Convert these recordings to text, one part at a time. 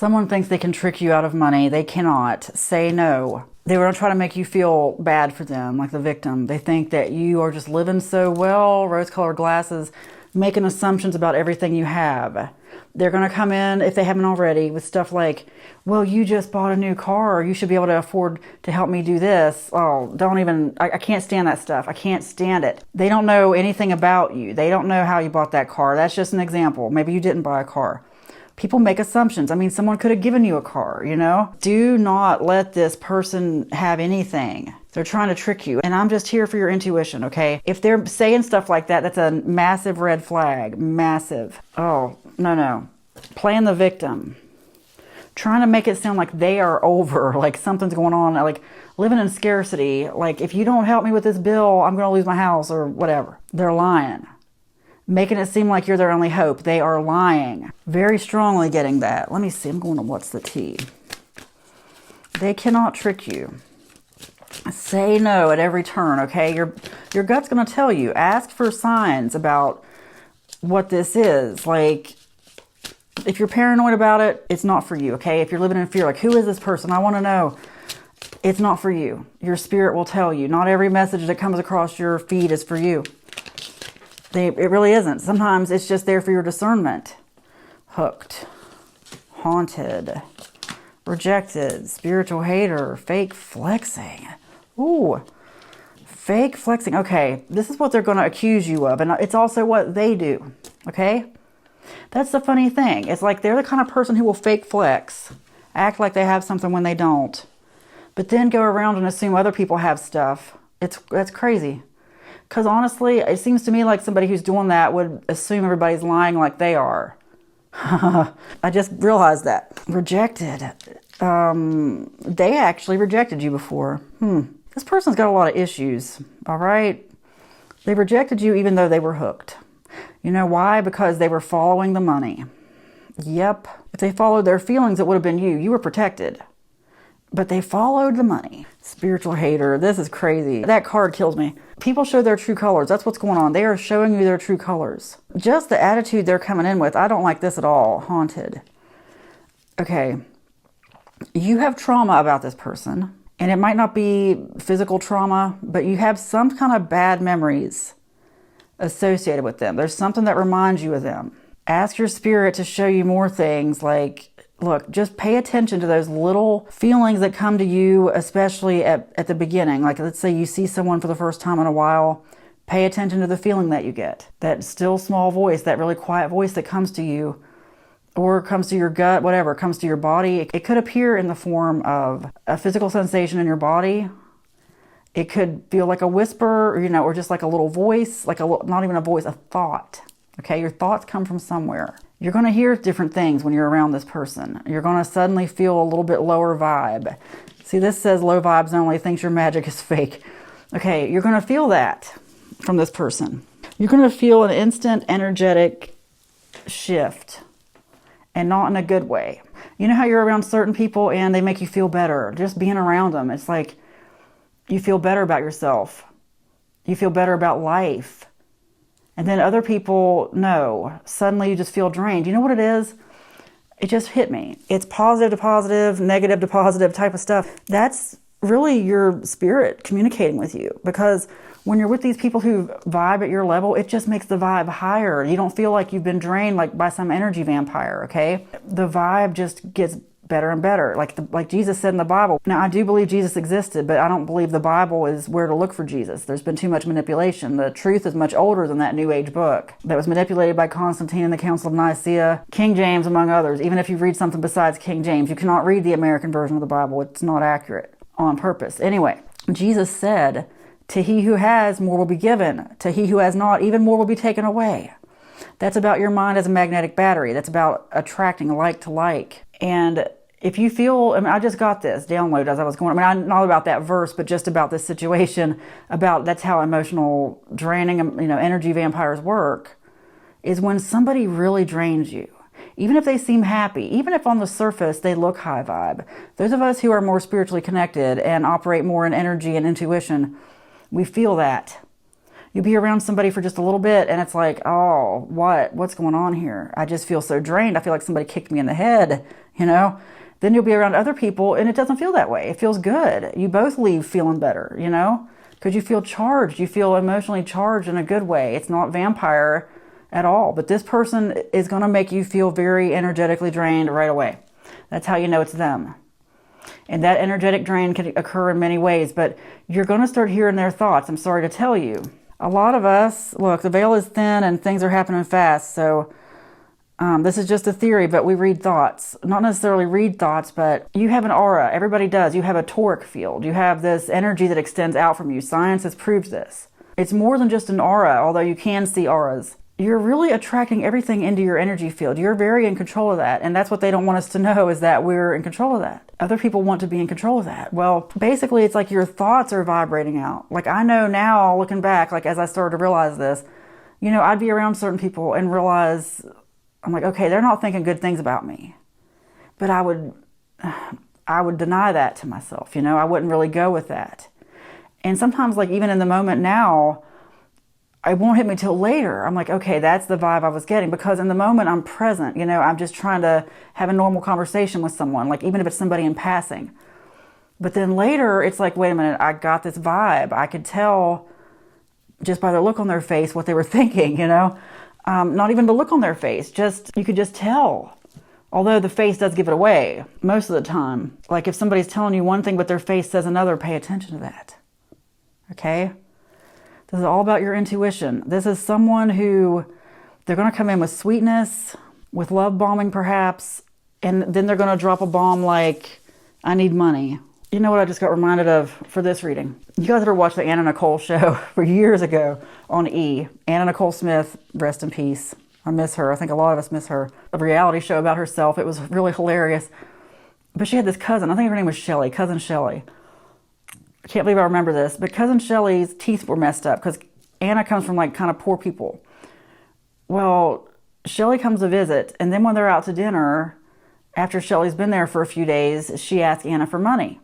Someone thinks they can trick you out of money. They cannot. Say no. They were going to try to make you feel bad for them, like the victim. They think that you are just living so well, rose-colored glasses, making assumptions about everything you have. They're going to come in, if they haven't already, with stuff like, well, you just bought a new car. You should be able to afford to help me do this. Oh, don't even, I can't stand that stuff. I can't stand it. They don't know anything about you. They don't know how you bought that car. That's just an example. Maybe you didn't buy a car. People make assumptions. I mean, someone could have given you a car, you know? Do not let this person have anything. They're trying to trick you. And I'm just here for your intuition, okay? If they're saying stuff like that, that's a massive red flag. Massive. Oh, no. Playing the victim. Trying to make it sound like they are over, like something's going on, like living in scarcity. Like, if you don't help me with this bill, I'm going to lose my house or whatever. They're lying. Making it seem like you're their only hope. They are lying. Very strongly getting that. Let me see. I'm going to what's the T. They cannot trick you. Say no at every turn, okay? Your gut's going to tell you. Ask for signs about what this is. Like, if you're paranoid about it, it's not for you, okay? If you're living in fear, like, who is this person? I want to know. It's not for you. Your spirit will tell you. Not every message that comes across your feed is for you. It really isn't. Sometimes it's just there for your discernment. Hooked, haunted, rejected, spiritual hater, fake flexing. Ooh, fake flexing. Okay, this is what they're going to accuse you of, and it's also what they do, okay? That's the funny thing. It's like they're the kind of person who will fake flex, act like they have something when they don't, but then go around and assume other people have stuff. That's crazy. Because honestly, it seems to me like somebody who's doing that would assume everybody's lying like they are. I just realized that. Rejected. They actually rejected you before. This person's got a lot of issues, all right? They rejected you even though they were hooked. You know why? Because they were following the money. Yep. If they followed their feelings, it would have been you. You were protected. But they followed the money. Spiritual hater. This is crazy. That card kills me. People show their true colors. That's what's going on. They are showing you their true colors. Just the attitude they're coming in with. I don't like this at all. Haunted. Okay. You have trauma about this person. And it might not be physical trauma, but you have some kind of bad memories associated with them. There's something that reminds you of them. Ask your spirit to show you more things like, look, just pay attention to those little feelings that come to you, especially at the beginning. Like, let's say you see someone for the first time in a while. Pay attention to the feeling that you get. That still small voice, that really quiet voice that comes to you, or comes to your gut, whatever, comes to your body. It could appear in the form of a physical sensation in your body. It could feel like a whisper, or just like a little voice, not even a voice, a thought. Okay, your thoughts come from somewhere. You're going to hear different things when you're around this person. You're going to suddenly feel a little bit lower vibe. See, this says low vibes only, thinks your magic is fake. Okay, you're going to feel that from this person. You're going to feel an instant energetic shift, and not in a good way. You know how you're around certain people and they make you feel better? Just being around them. It's like you feel better about yourself. You feel better about life. And then other people, no. Suddenly you just feel drained. You know what it is? It just hit me. It's positive to positive, negative to positive type of stuff. That's really your spirit communicating with you. Because when you're with these people who vibe at your level, it just makes the vibe higher. You don't feel like you've been drained like by some energy vampire, okay? The vibe just gets better and better. Like Jesus said in the Bible. Now, I do believe Jesus existed, but I don't believe the Bible is where to look for Jesus. There's been too much manipulation. The truth is much older than that New Age book that was manipulated by Constantine and the Council of Nicaea, King James, among others. Even if you read something besides King James, you cannot read the American version of the Bible. It's not accurate on purpose. Anyway, Jesus said, to he who has, more will be given. To he who has not, even more will be taken away. That's about your mind as a magnetic battery. That's about attracting like to like. And if you feel, I just got this download as I was going, not about that verse, but just about this situation, about that's how emotional draining, energy vampires work, is when somebody really drains you. Even if they seem happy, even if on the surface they look high vibe. Those of us who are more spiritually connected and operate more in energy and intuition, we feel that. You'll be around somebody for just a little bit and it's like, oh, what's going on here? I just feel so drained. I feel like somebody kicked me in the head. you know? Then you'll be around other people and it doesn't feel that way. It feels good. You both leave feeling better, you know? Because you feel charged. You feel emotionally charged in a good way. It's not vampire at all. But this person is going to make you feel very energetically drained right away. That's how you know it's them. And that energetic drain can occur in many ways, but you're going to start hearing their thoughts. I'm sorry to tell you. A lot of us, look, the veil is thin and things are happening fast. So this is just a theory, but we read thoughts. Not necessarily read thoughts, but you have an aura. Everybody does. You have a toric field. You have this energy that extends out from you. Science has proved this. It's more than just an aura, although you can see auras. You're really attracting everything into your energy field. You're very in control of that. And that's what they don't want us to know, is that we're in control of that. Other people want to be in control of that. Well, basically, it's like your thoughts are vibrating out. Like, I know now, looking back, like as I started to realize this, you know, I'd be around certain people and realize, I'm like, okay, they're not thinking good things about me. But I would deny that to myself, you know, I wouldn't really go with that. And sometimes, like, even in the moment now, it won't hit me till later. I'm like, okay, that's the vibe I was getting, because in the moment I'm present, you know, I'm just trying to have a normal conversation with someone, like even if it's somebody in passing. But then later it's like, wait a minute, I got this vibe. I could tell just by the look on their face what they were thinking, you know, not even the look on their face, just, you could just tell. Although the face does give it away most of the time. Like if somebody's telling you one thing, but their face says another, pay attention to that. Okay? This is all about your intuition. This is someone who, they're going to come in with sweetness, with love bombing perhaps, and then they're going to drop a bomb like, I need money. You know what I just got reminded of for this reading? You guys ever watched the Anna Nicole show for years ago on E? Anna Nicole Smith, rest in peace. I miss her. I think a lot of us miss her. A reality show about herself. It was really hilarious. But she had this cousin. I think her name was Shelly, Cousin Shelly. I can't believe I remember this, but Cousin Shelly's teeth were messed up because Anna comes from like kind of poor people. Well, Shelly comes to visit, and then when they're out to dinner, after Shelly's been there for a few days, she asks Anna for money.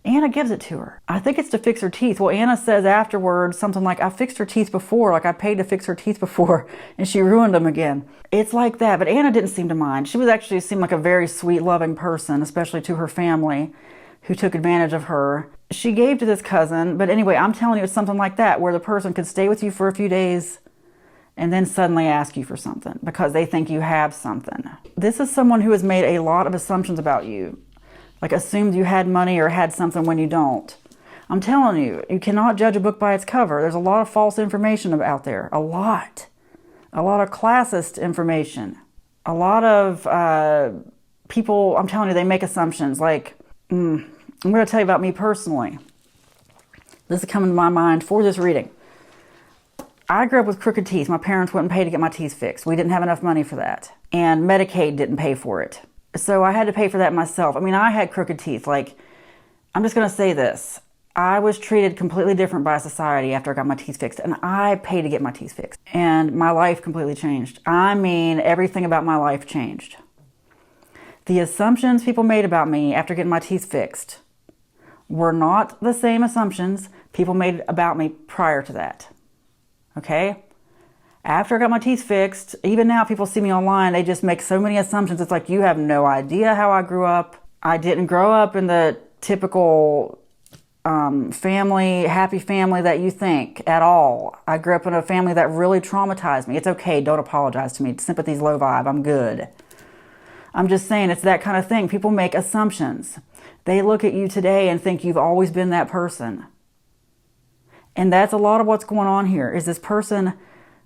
Anna gives it to her. I think it's to fix her teeth. Well, Anna says afterwards something like, I fixed her teeth before, like I paid to fix her teeth before, and she ruined them again. It's like that, but Anna didn't seem to mind. She was actually seemed like a very sweet, loving person, especially to her family, who took advantage of her. She gave to this cousin, but anyway, I'm telling you, it's something like that, where the person could stay with you for a few days and then suddenly ask you for something because they think you have something. This is someone who has made a lot of assumptions about you, like assumed you had money or had something when you don't. I'm telling you, you cannot judge a book by its cover. There's a lot of false information out there, a lot of classist information, a lot of people, I'm telling you, they make assumptions like, I'm going to tell you about me personally. This is coming to my mind for this reading. I grew up with crooked teeth. My parents wouldn't pay to get my teeth fixed. We didn't have enough money for that. And Medicaid didn't pay for it. So I had to pay for that myself. I mean, I had crooked teeth. Like, I'm just going to say this. I was treated completely different by society after I got my teeth fixed. And I paid to get my teeth fixed. And my life completely changed. I mean, everything about my life changed. The assumptions people made about me after getting my teeth fixed were not the same assumptions people made about me prior to that. Okay? After I got my teeth fixed, even now people see me online, they just make so many assumptions. It's like, you have no idea how I grew up. I didn't grow up in the typical family, happy family that you think at all. I grew up in a family that really traumatized me. It's okay, don't apologize to me. Sympathy's low vibe, I'm good. I'm just saying, it's that kind of thing. People make assumptions. They look at you today and think you've always been that person. And that's a lot of what's going on here, is this person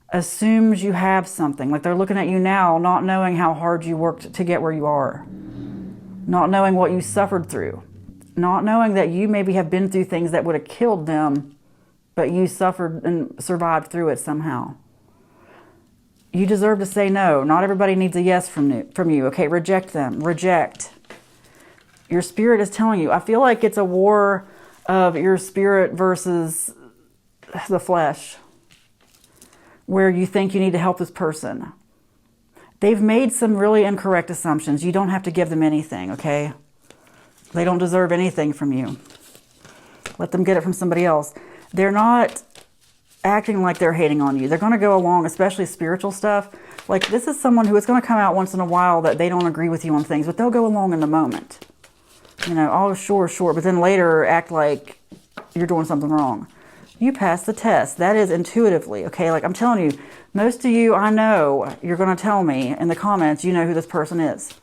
assumes you have something. Like they're looking at you now, not knowing how hard you worked to get where you are. Not knowing what you suffered through. Not knowing that you maybe have been through things that would have killed them, but you suffered and survived through it somehow. You deserve to say no. Not everybody needs a yes from you. Okay, reject them. Reject. Your spirit is telling you. I feel like it's a war of your spirit versus the flesh, where you think you need to help this person. They've made some really incorrect assumptions. You don't have to give them anything, okay? They don't deserve anything from you. Let them get it from somebody else. They're not acting like they're hating on you. They're going to go along, especially spiritual stuff. Like, this is someone who is going to come out once in a while that they don't agree with you on things, but they'll go along in the moment. You know, oh, sure, but then later act like you're doing something wrong. You pass the test. That is intuitively, okay? Like, I'm telling you, most of you, I know, you're going to tell me in the comments, you know who this person is.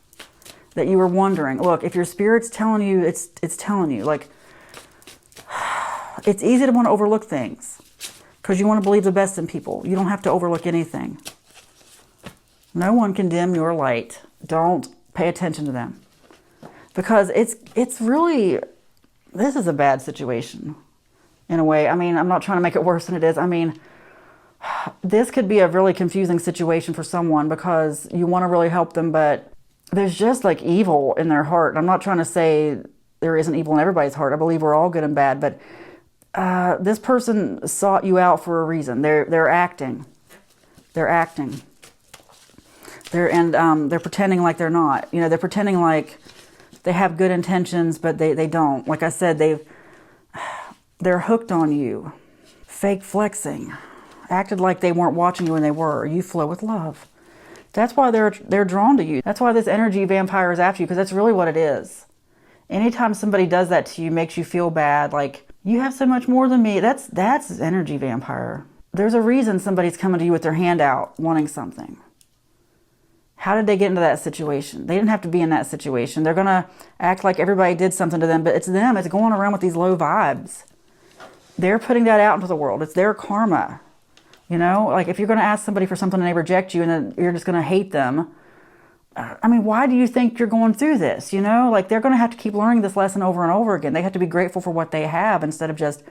That you were wondering. Look, if your spirit's telling you, it's telling you. Like, it's easy to want to overlook things because you want to believe the best in people. You don't have to overlook anything. No one can dim your light. Don't pay attention to them. Because it's really, this is a bad situation in a way. I mean, I'm not trying to make it worse than it is. I mean, this could be a really confusing situation for someone because you want to really help them, but there's just like evil in their heart. I'm not trying to say there isn't evil in everybody's heart. I believe we're all good and bad, but this person sought you out for a reason. They're acting. They're acting. They're pretending like they're not. You know, they're pretending like they have good intentions, but they don't. Like I said, they're hooked on you. Fake flexing. Acted like they weren't watching you when they were. You flow with love. That's why they're drawn to you. That's why this energy vampire is after you, because that's really what it is. Anytime somebody does that to you, makes you feel bad, like, you have so much more than me, that's energy vampire. There's a reason somebody's coming to you with their hand out, wanting something. How did they get into that situation? They didn't have to be in that situation. They're going to act like everybody did something to them, but it's them. It's going around with these low vibes. They're putting that out into the world. It's their karma. You know, like if you're going to ask somebody for something and they reject you and then you're just going to hate them. I mean, why do you think you're going through this? You know, like they're going to have to keep learning this lesson over and over again. They have to be grateful for what they have instead of just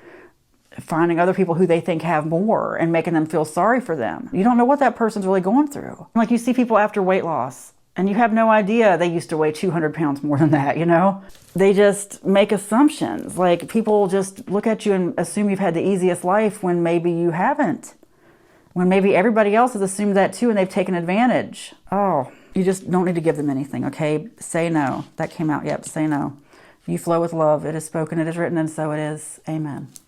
finding other people who they think have more and making them feel sorry for them. You don't know what that person's really going through. Like you see people after weight loss and you have no idea they used to weigh 200 pounds more than that, you know? They just make assumptions. Like people just look at you and assume you've had the easiest life when maybe you haven't. When maybe everybody else has assumed that too and they've taken advantage. Oh, you just don't need to give them anything, okay? Say no. That came out, yep, say no. You flow with love. It is spoken, it is written, and so it is. Amen.